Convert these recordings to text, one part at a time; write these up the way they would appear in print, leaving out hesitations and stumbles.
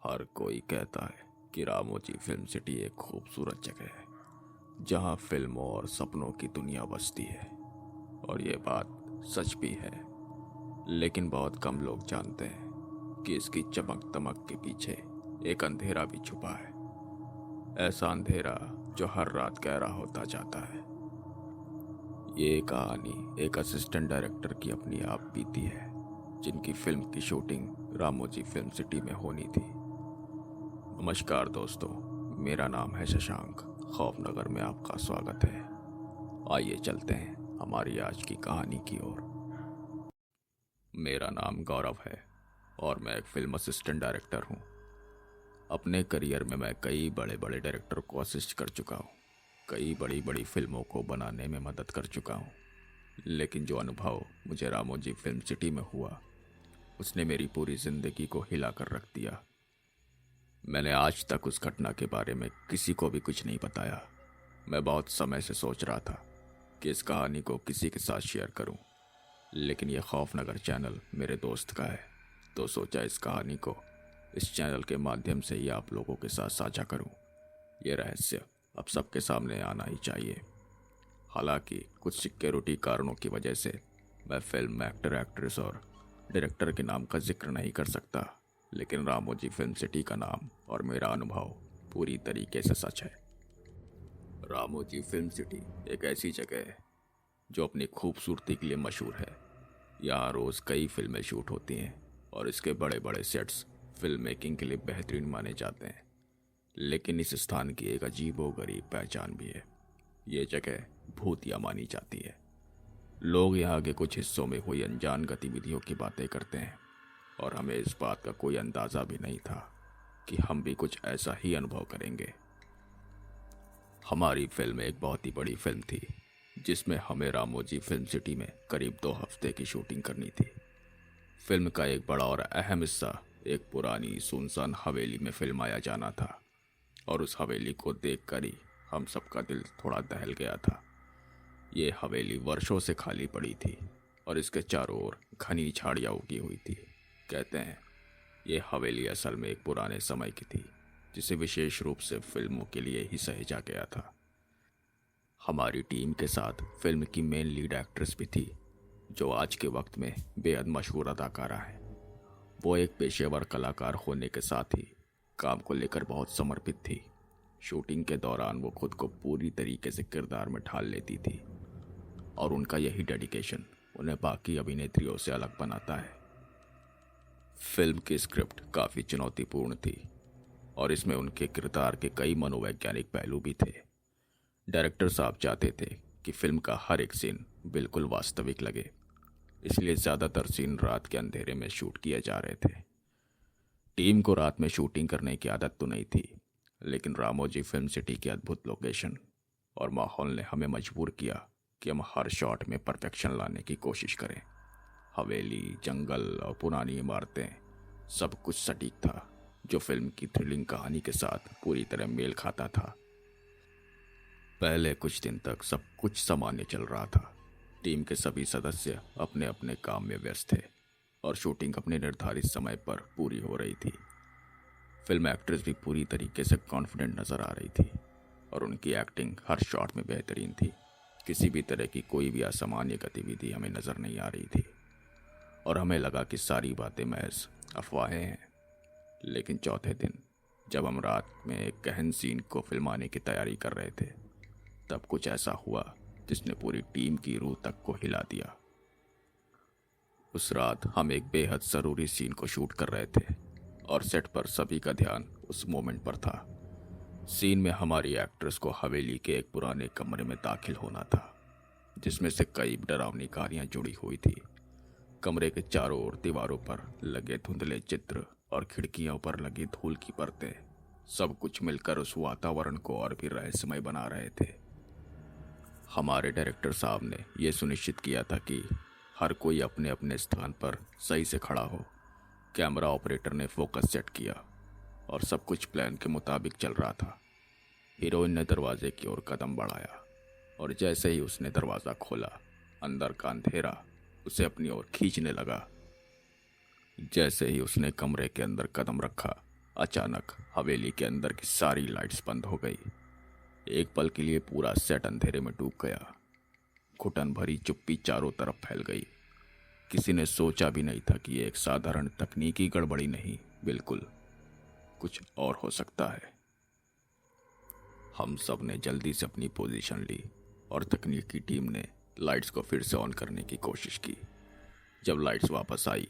हर कोई कहता है कि रामोजी फिल्म सिटी एक खूबसूरत जगह है जहां फिल्मों और सपनों की दुनिया बसती है। और ये बात सच भी है, लेकिन बहुत कम लोग जानते हैं कि इसकी चमक दमक के पीछे एक अंधेरा भी छुपा है। ऐसा अंधेरा जो हर रात गहरा होता जाता है। ये कहानी एक असिस्टेंट डायरेक्टर की अपनी आप बीती है, जिनकी फिल्म की शूटिंग रामोजी फिल्म सिटी में होनी थी। नमस्कार दोस्तों, मेरा नाम है शशांक। खौफनगर में आपका स्वागत है। आइए चलते हैं हमारी आज की कहानी की ओर। मेरा नाम गौरव है और मैं एक फिल्म असिस्टेंट डायरेक्टर हूँ। अपने करियर में मैं कई बड़े बड़े डायरेक्टर को असिस्ट कर चुका हूँ, कई बड़ी बड़ी फिल्मों को बनाने में मदद कर चुका हूँ। लेकिन जो अनुभव मुझे रामोजी फिल्म सिटी में हुआ, उसने मेरी पूरी जिंदगी को हिला कर रख दिया। मैंने आज तक उस घटना के बारे में किसी को भी कुछ नहीं बताया। मैं बहुत समय से सोच रहा था कि इस कहानी को किसी के साथ शेयर करूं, लेकिन यह खौफनगर चैनल मेरे दोस्त का है, तो सोचा इस कहानी को इस चैनल के माध्यम से ही आप लोगों के साथ साझा करूं। ये रहस्य अब सबके सामने आना ही चाहिए। हालांकि कुछ सिक्योरिटी कारणों की वजह से मैं फिल्म में एक्टर, एक्ट्रेस और डायरेक्टर के नाम का जिक्र नहीं कर सकता, लेकिन रामोजी फिल्म सिटी का नाम और मेरा अनुभव पूरी तरीके से सच है। रामोजी फिल्म सिटी एक ऐसी जगह है जो अपनी खूबसूरती के लिए मशहूर है। यहाँ रोज़ कई फिल्में शूट होती हैं और इसके बड़े बड़े सेट्स फिल्म मेकिंग के लिए बेहतरीन माने जाते हैं। लेकिन इस स्थान की एक अजीबोगरीब पहचान भी है। ये जगह भूतिया मानी जाती है। लोग यहाँ के कुछ हिस्सों में हुई अनजान गतिविधियों की बातें करते हैं और हमें इस बात का कोई अंदाज़ा भी नहीं था कि हम भी कुछ ऐसा ही अनुभव करेंगे। हमारी फिल्म एक बहुत ही बड़ी फिल्म थी, जिसमें हमें रामोजी फिल्म सिटी में करीब 2 हफ्ते की शूटिंग करनी थी। फिल्म का एक बड़ा और अहम हिस्सा एक पुरानी सुनसान हवेली में फिल्माया जाना था, और उस हवेली को देखकर ही हम सबका दिल थोड़ा दहल गया था। ये हवेली वर्षों से खाली पड़ी थी और इसके चारों ओर घनी झाड़ियाँ उगी हुई थी। कहते हैं ये हवेली असल में एक पुराने समय की थी, जिसे विशेष रूप से फिल्मों के लिए ही सहेजा गया था। हमारी टीम के साथ फिल्म की मेन लीड एक्ट्रेस भी थी, जो आज के वक्त में बेहद मशहूर अदाकारा है। वो एक पेशेवर कलाकार होने के साथ ही काम को लेकर बहुत समर्पित थी। शूटिंग के दौरान वो खुद को पूरी तरीके से किरदार में ढाल लेती थी, और उनका यही डेडिकेशन उन्हें बाकी अभिनेत्रियों से अलग बनाता है। फिल्म की स्क्रिप्ट काफ़ी चुनौतीपूर्ण थी और इसमें उनके किरदार के कई मनोवैज्ञानिक पहलू भी थे। डायरेक्टर साहब चाहते थे कि फिल्म का हर एक सीन बिल्कुल वास्तविक लगे, इसलिए ज़्यादातर सीन रात के अंधेरे में शूट किए जा रहे थे। टीम को रात में शूटिंग करने की आदत तो नहीं थी, लेकिन रामोजी फिल्म सिटी की अद्भुत लोकेशन और माहौल ने हमें मजबूर किया कि हम हर शॉट में परफेक्शन लाने की कोशिश करें। हवेली, जंगल और पुरानी इमारतें, सब कुछ सटीक था, जो फिल्म की थ्रिलिंग कहानी के साथ पूरी तरह मेल खाता था। पहले कुछ दिन तक सब कुछ सामान्य चल रहा था। टीम के सभी सदस्य अपने अपने काम में व्यस्त थे और शूटिंग अपने निर्धारित समय पर पूरी हो रही थी। फिल्म एक्ट्रेस भी पूरी तरीके से कॉन्फिडेंट नज़र आ रही थी और उनकी एक्टिंग हर शॉट में बेहतरीन थी। किसी भी तरह की कोई भी असामान्य गतिविधि हमें नज़र नहीं आ रही थी और हमें लगा कि सारी बातें महज अफवाहें हैं। लेकिन चौथे दिन जब हम रात में एक गहन सीन को फिल्माने की तैयारी कर रहे थे, तब कुछ ऐसा हुआ जिसने पूरी टीम की रूह तक को हिला दिया। उस रात हम एक बेहद ज़रूरी सीन को शूट कर रहे थे और सेट पर सभी का ध्यान उस मोमेंट पर था। सीन में हमारी एक्ट्रेस को हवेली के एक पुराने कमरे में दाखिल होना था, जिसमें से कई डरावनी कहानियाँ जुड़ी हुई थी। कमरे के चारों ओर दीवारों पर लगे धुंधले चित्र और खिड़कियों पर लगी धूल की परतें, सब कुछ मिलकर उस वातावरण को और भी रहस्यमय बना रहे थे। हमारे डायरेक्टर साहब ने यह सुनिश्चित किया था कि हर कोई अपने अपने स्थान पर सही से खड़ा हो। कैमरा ऑपरेटर ने फोकस सेट किया और सब कुछ प्लान के मुताबिक चल रहा था। हीरोइन ने दरवाजे की ओर कदम बढ़ाया और जैसे ही उसने दरवाज़ा खोला, अंदर का अंधेरा उसे अपनी ओर खींचने लगा। जैसे ही उसने कमरे के अंदर कदम रखा, अचानक हवेली के अंदर की सारी लाइट्स बंद हो गई। एक पल के लिए पूरा सेट अंधेरे में डूब गया। घुटन भरी चुप्पी चारों तरफ फैल गई। किसी ने सोचा भी नहीं था कि ये एक साधारण तकनीकी गड़बड़ी नहीं, बिल्कुल कुछ और हो सकता है। हम सब ने जल्दी से अपनी पोजीशन ली और तकनीकी टीम ने लाइट्स को फिर से ऑन करने की कोशिश की। जब लाइट्स वापस आई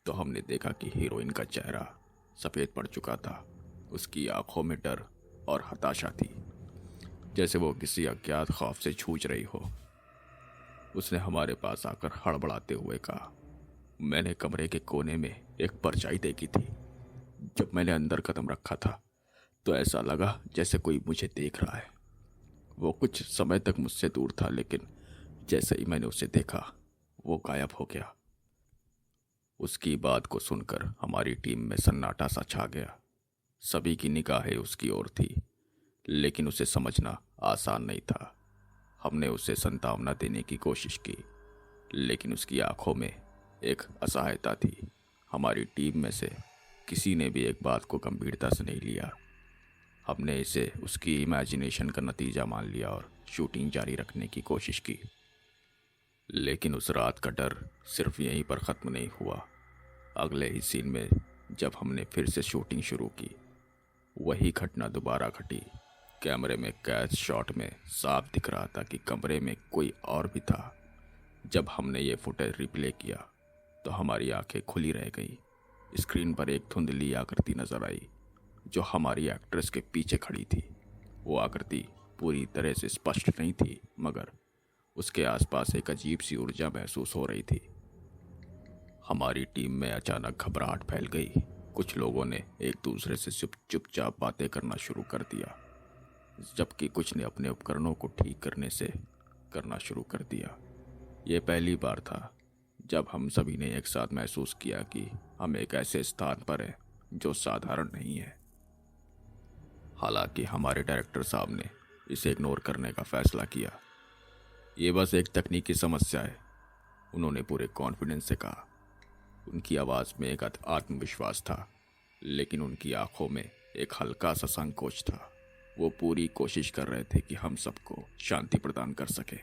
तो हमने देखा कि हीरोइन का चेहरा सफ़ेद पड़ चुका था। उसकी आंखों में डर और हताशा थी, जैसे वो किसी अज्ञात खौफ से जूझ रही हो। उसने हमारे पास आकर हड़बड़ाते हुए कहा, मैंने कमरे के कोने में एक परछाई देखी थी। जब मैंने अंदर कदम रखा था तो ऐसा लगा जैसे कोई मुझे देख रहा है। वो कुछ समय तक मुझसे दूर था, लेकिन जैसे ही मैंने उसे देखा वो गायब हो गया। उसकी बात को सुनकर हमारी टीम में सन्नाटा सा छा गया। सभी की निगाहें उसकी ओर थी, लेकिन उसे समझना आसान नहीं था। हमने उसे सांत्वना देने की कोशिश की, लेकिन उसकी आंखों में एक असहायता थी। हमारी टीम में से किसी ने भी एक बात को गंभीरता से नहीं लिया। हमने इसे उसकी इमेजिनेशन का नतीजा मान लिया और शूटिंग जारी रखने की कोशिश की। लेकिन उस रात का डर सिर्फ यहीं पर ख़त्म नहीं हुआ। अगले ही सीन में जब हमने फिर से शूटिंग शुरू की, वही घटना दोबारा घटी। कैमरे में कैद शॉट में साफ दिख रहा था कि कमरे में कोई और भी था। जब हमने ये फुटेज रिप्ले किया तो हमारी आंखें खुली रह गई। स्क्रीन पर एक धुंधली आकृति नजर आई जो हमारी एक्ट्रेस के पीछे खड़ी थी। वो आकृति पूरी तरह से स्पष्ट नहीं थी, मगर उसके आसपास एक अजीब सी ऊर्जा महसूस हो रही थी। हमारी टीम में अचानक घबराहट फैल गई। कुछ लोगों ने एक दूसरे से चुपचाप बातें करना शुरू कर दिया, जबकि कुछ ने अपने उपकरणों को ठीक करना शुरू कर दिया। ये पहली बार था जब हम सभी ने एक साथ महसूस किया कि हम एक ऐसे स्थान पर हैं जो साधारण नहीं है। हालांकि हमारे डायरेक्टर साहब ने इसे इग्नोर करने का फैसला किया। ये बस एक तकनीकी समस्या है, उन्होंने पूरे कॉन्फिडेंस से कहा। उनकी आवाज़ में एक आत्मविश्वास था, लेकिन उनकी आंखों में एक हल्का सा संकोच था। वो पूरी कोशिश कर रहे थे कि हम सबको शांति प्रदान कर सके,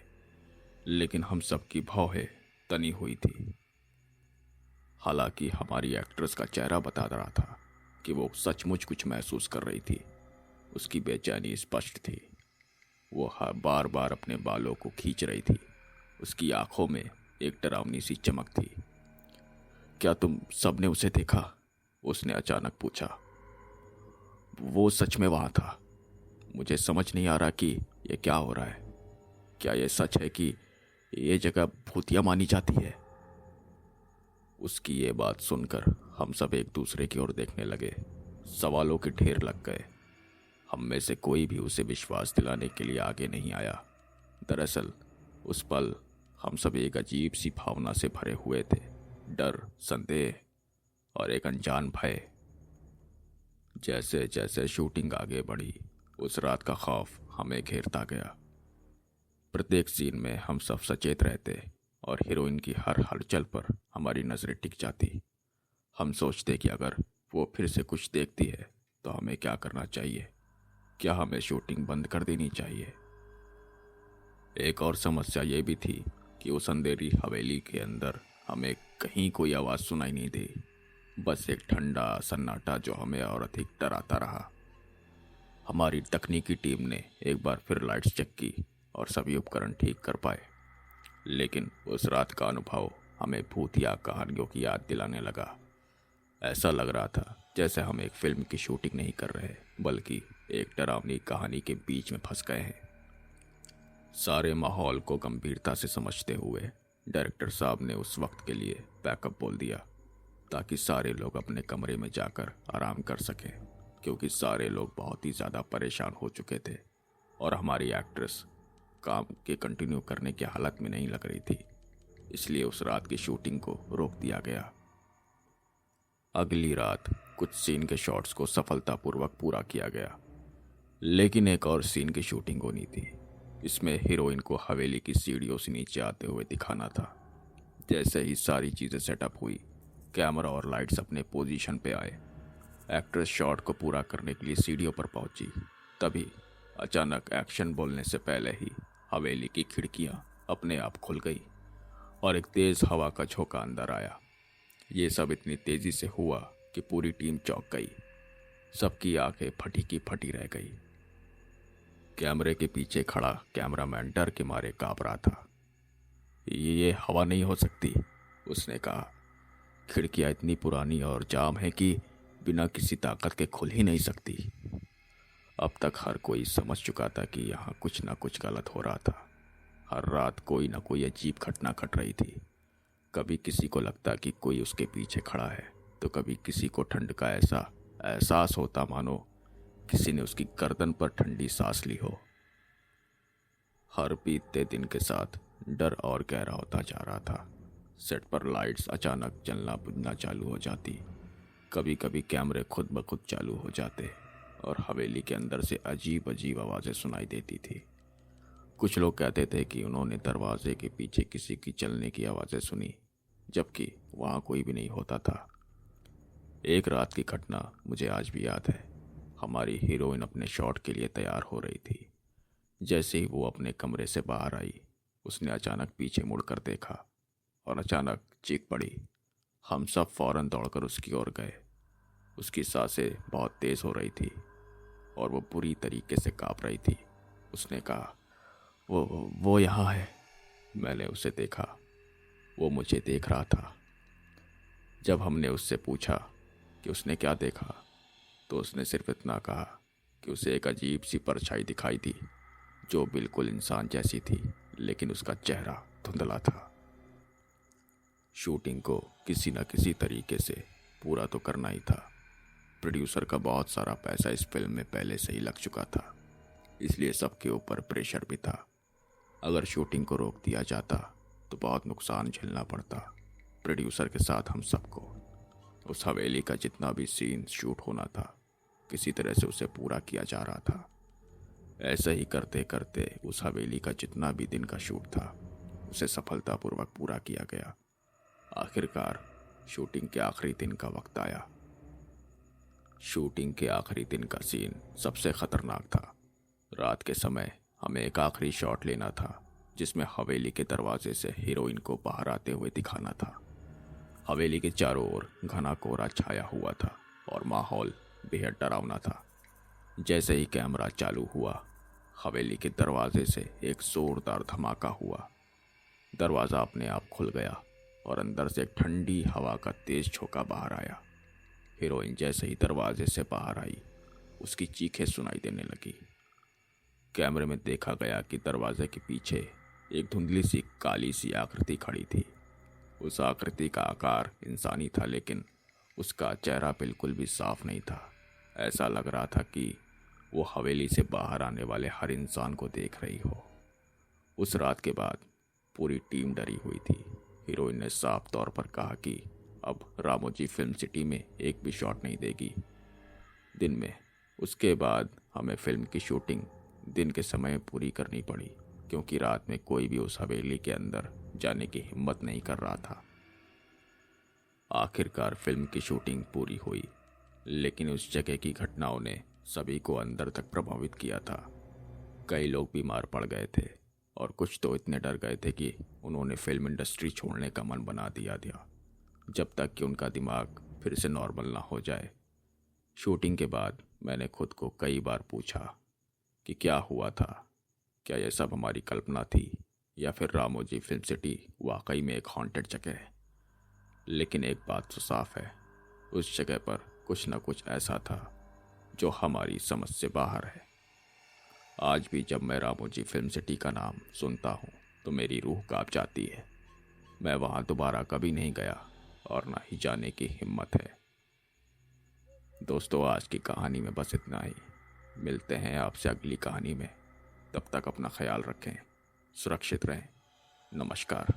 लेकिन हम सबकी भौहें तनी हुई थी। हालांकि हमारी एक्ट्रेस का चेहरा बता रहा था कि वो सचमुच कुछ महसूस कर रही थी। उसकी बेचैनी स्पष्ट थी। वो बार बार अपने बालों को खींच रही थी। उसकी आंखों में एक डरावनी सी चमक थी। क्या तुम सबने उसे देखा? उसने अचानक पूछा। वो सच में वहां था। मुझे समझ नहीं आ रहा कि ये क्या हो रहा है। क्या ये सच है कि ये जगह भूतिया मानी जाती है? उसकी ये बात सुनकर हम सब एक दूसरे की ओर देखने लगे। सवालों के ढेर लग गए। हम में से कोई भी उसे विश्वास दिलाने के लिए आगे नहीं आया। दरअसल उस पल हम सब एक अजीब सी भावना से भरे हुए थे। डर, संदेह और एक अनजान भय। जैसे जैसे शूटिंग आगे बढ़ी, उस रात का खौफ हमें घेरता गया। प्रत्येक सीन में हम सब सचेत रहते और हीरोइन की हर हलचल पर हमारी नजरें टिक जाती। हम सोचते कि अगर वो फिर से कुछ देखती है तो हमें क्या करना चाहिए। क्या हमें शूटिंग बंद कर देनी चाहिए? एक और समस्या ये भी थी कि उस अंधेरी हवेली के अंदर हमें कहीं कोई आवाज़ सुनाई नहीं दी। बस एक ठंडा सन्नाटा जो हमें और अधिक डराता रहा। हमारी तकनीकी टीम ने एक बार फिर लाइट्स चेक की और सभी उपकरण ठीक कर पाए, लेकिन उस रात का अनुभव हमें भूतिया कहानियों की याद दिलाने लगा। ऐसा लग रहा था जैसे हम एक फिल्म की शूटिंग नहीं कर रहे, बल्कि एक डरावनी कहानी के बीच में फंस गए हैं। सारे माहौल को गंभीरता से समझते हुए डायरेक्टर साहब ने उस वक्त के लिए बैकअप बोल दिया, ताकि सारे लोग अपने कमरे में जाकर आराम कर सकें, क्योंकि सारे लोग बहुत ही ज़्यादा परेशान हो चुके थे और हमारी एक्ट्रेस काम के कंटिन्यू करने की हालत में नहीं लग रही थी। इसलिए उस रात की शूटिंग को रोक दिया गया। अगली रात कुछ सीन के शॉट्स को सफलतापूर्वक पूरा किया गया, लेकिन एक और सीन की शूटिंग होनी थी। इसमें हीरोइन को हवेली की सीढ़ियों से नीचे आते हुए दिखाना था। जैसे ही सारी चीज़ें सेटअप हुई, कैमरा और लाइट्स अपने पोजीशन पे आए, एक्ट्रेस शॉट को पूरा करने के लिए सीढ़ियों पर पहुंची। तभी अचानक एक्शन बोलने से पहले ही हवेली की खिड़कियां अपने आप खुल गई और एक तेज हवा का झोंका अंदर आया। ये सब इतनी तेजी से हुआ कि पूरी टीम चौंक गई। सबकी आंखें फटी की फटी रह गई। कैमरे के पीछे खड़ा कैमरामैन डर के मारे कांप रहा था। ये हवा नहीं हो सकती, उसने कहा। खिड़कियां इतनी पुरानी और जाम है कि बिना किसी ताकत के खुल ही नहीं सकती। अब तक हर कोई समझ चुका था कि यहाँ कुछ ना कुछ गलत हो रहा था। हर रात कोई ना कोई अजीब घटना घट रही थी। कभी किसी को लगता कि कोई उसके पीछे खड़ा है, तो कभी किसी को ठंड का ऐसा एहसास होता मानो किसी ने उसकी गर्दन पर ठंडी सांस ली हो। हर बीतते दिन के साथ डर और गहरा होता जा रहा था। सेट पर लाइट्स अचानक जलना बुझना चालू हो जाती। कभी कभी कैमरे खुद ब खुद चालू हो जाते और हवेली के अंदर से अजीब अजीब आवाज़ें सुनाई देती थी। कुछ लोग कहते थे कि उन्होंने दरवाजे के पीछे किसी की चलने की आवाज़ें सुनी, जबकि वहाँ कोई भी नहीं होता था। एक रात की घटना मुझे आज भी याद है। हमारी हीरोइन अपने शॉट के लिए तैयार हो रही थी। जैसे ही वो अपने कमरे से बाहर आई, उसने अचानक पीछे मुड़कर देखा और अचानक चीख पड़ी। हम सब फौरन दौड़कर उसकी ओर गए। उसकी सांसें बहुत तेज़ हो रही थी और वो बुरी तरीके से काँप रही थी। उसने कहा, वो यहाँ है। मैंने उसे देखा। वो मुझे देख रहा था। जब हमने उससे पूछा कि उसने क्या देखा, तो उसने सिर्फ इतना कहा कि उसे एक अजीब सी परछाई दिखाई दी जो बिल्कुल इंसान जैसी थी, लेकिन उसका चेहरा धुंधला था। शूटिंग को किसी न किसी तरीके से पूरा तो करना ही था। प्रोड्यूसर का बहुत सारा पैसा इस फिल्म में पहले से ही लग चुका था, इसलिए सबके ऊपर प्रेशर भी था। अगर शूटिंग को रोक दिया जाता तो बहुत नुकसान झेलना पड़ता प्रोड्यूसर के साथ हम सबको। उस हवेली का जितना भी सीन शूट होना था, किसी तरह से उसे पूरा किया जा रहा था। ऐसे ही करते करते उस हवेली का जितना भी दिन का शूट था, उसे सफलतापूर्वक पूरा किया गया। आखिरकार शूटिंग के आखिरी दिन का वक्त आया। शूटिंग के आखिरी दिन का सीन सबसे खतरनाक था। रात के समय हमें एक आखिरी शॉट लेना था जिसमें हवेली के दरवाजे से हीरोइन को बाहर आते हुए दिखाना था। हवेली के चारों ओर घना कोहरा छाया हुआ था और माहौल बेहद डरावना था। जैसे ही कैमरा चालू हुआ, हवेली के दरवाजे से एक जोरदार धमाका हुआ। दरवाज़ा अपने आप खुल गया और अंदर से एक ठंडी हवा का तेज झोंका बाहर आया। हीरोइन जैसे ही दरवाजे से बाहर आई, उसकी चीखें सुनाई देने लगी। कैमरे में देखा गया कि दरवाजे के पीछे एक धुंधली सी काली सी आकृति खड़ी थी। उस आकृति का आकार इंसानी था, लेकिन उसका चेहरा बिल्कुल भी साफ नहीं था। ऐसा लग रहा था कि वो हवेली से बाहर आने वाले हर इंसान को देख रही हो। उस रात के बाद पूरी टीम डरी हुई थी। हीरोइन ने साफ तौर पर कहा कि अब रामोजी फिल्म सिटी में एक भी शॉट नहीं देगी दिन में। उसके बाद हमें फिल्म की शूटिंग दिन के समय पूरी करनी पड़ी, क्योंकि रात में कोई भी उस हवेली के अंदर जाने की हिम्मत नहीं कर रहा था। आखिरकार फिल्म की शूटिंग पूरी हुई, लेकिन उस जगह की घटनाओं ने सभी को अंदर तक प्रभावित किया था। कई लोग बीमार पड़ गए थे और कुछ तो इतने डर गए थे कि उन्होंने फिल्म इंडस्ट्री छोड़ने का मन बना दिया था, जब तक कि उनका दिमाग फिर से नॉर्मल ना हो जाए। शूटिंग के बाद मैंने खुद को कई बार पूछा कि क्या हुआ था, क्या यह सब हमारी कल्पना थी या फिर रामोजी फिल्म सिटी वाकई में एक हॉन्टेड जगह है। लेकिन एक बात तो साफ है, उस जगह पर कुछ न कुछ ऐसा था जो हमारी समझ से बाहर है। आज भी जब मैं रामोजी फिल्म सिटी का नाम सुनता हूँ तो मेरी रूह कांप जाती है। मैं वहाँ दोबारा कभी नहीं गया और ना ही जाने की हिम्मत है। दोस्तों, आज की कहानी में बस इतना ही। मिलते हैं आपसे अगली कहानी में। तब तक अपना ख्याल रखें, सुरक्षित रहें। नमस्कार।